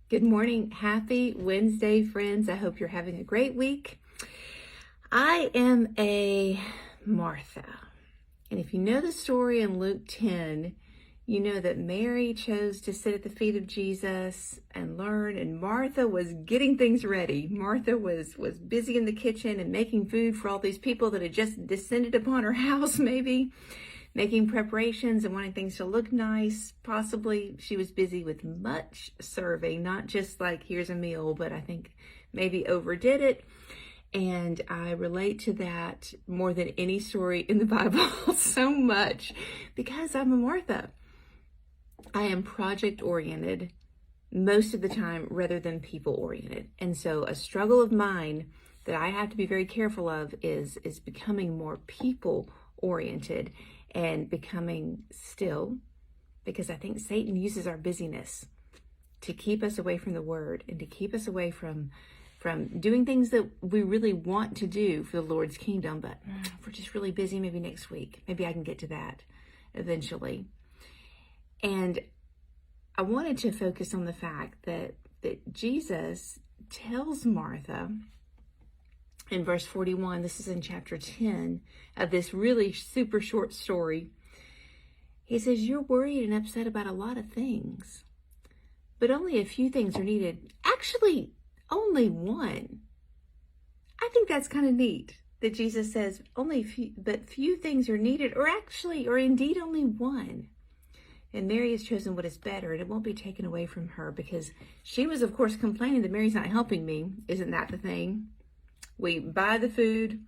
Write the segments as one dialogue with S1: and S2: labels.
S1: Good morning. Happy Wednesday, friends. I hope you're having a great week. I am a Martha. And if you know the story in Luke 10, you know that Mary chose to sit at the feet of Jesus and learn, and Martha was getting things ready. Martha was busy in the kitchen and making food for all these people that had just descended upon her house, maybe making preparations and wanting things to look nice. Possibly she was busy with much serving, not just like, here's a meal, but I think maybe overdid it. And I relate to that more than any story in the Bible so much because I'm a Martha. I am project oriented most of the time rather than people oriented. And so a struggle of mine that I have to be very careful of is becoming more people oriented and becoming still, because I think Satan uses our busyness to keep us away from the word and to keep us away from doing things that we really want to do for the Lord's kingdom. But if we're just really busy, maybe next week, maybe I can get to that eventually. And I wanted to focus on the fact that Jesus tells Martha in verse 41, this is in chapter 10 of this really super short story. He says, you're worried and upset about a lot of things, but only a few things are needed. Actually, only one. I think that's kind of neat that Jesus says few things are needed, or indeed only one. And Mary has chosen what is better, and it won't be taken away from her, because she was, of course, complaining that Mary's not helping me. Isn't that the thing? We buy the food,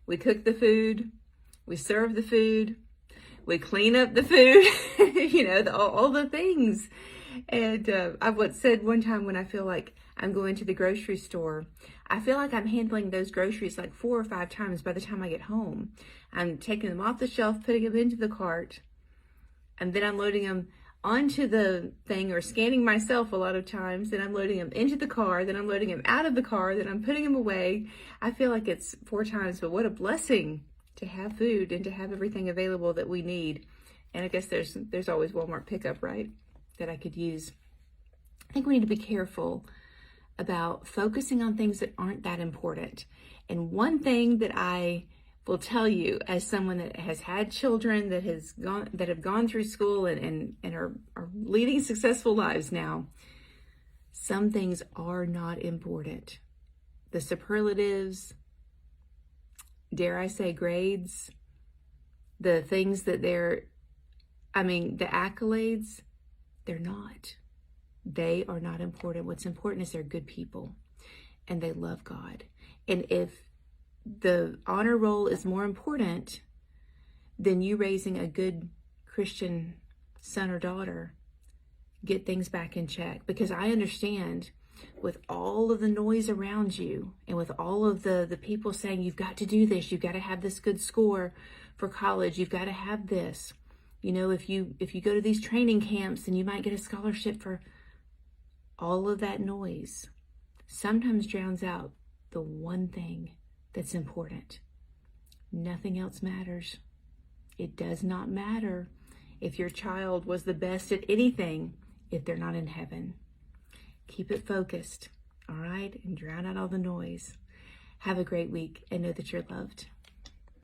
S1: we cook the food, we serve the food, we clean up the food, all the things. And I once said one time, when I feel like I'm going to the grocery store, I feel like I'm handling those groceries like 4 or 5 times by the time I get home. I'm taking them off the shelf, putting them into the cart, and then I'm loading them onto the thing, or scanning myself a lot of times. Then I'm loading them into the car. Then I'm loading them out of the car. Then I'm putting them away. I feel like it's 4 times, but what a blessing to have food and to have everything available that we need. And I guess there's always Walmart pickup, right, that I could use. I think we need to be careful about focusing on things that aren't that important. And one thing that I will tell you, as someone that has had children that have gone through school and are leading successful lives now, some things are not important. The superlatives, dare I say grades, the things that the accolades, they're not. They are not important. What's important is they're good people and they love God. And if the honor roll is more important than you raising a good Christian son or daughter, get things back in check. Because I understand, with all of the noise around you and with all of the people saying, you've got to do this, you've got to have this good score for college, you've got to have this, if you go to these training camps and you might get a scholarship, for all of that noise sometimes drowns out the one thing that's important. Nothing else matters. It does not matter if your child was the best at anything if they're not in heaven. Keep it focused, all right? And drown out all the noise. Have a great week and know that you're loved.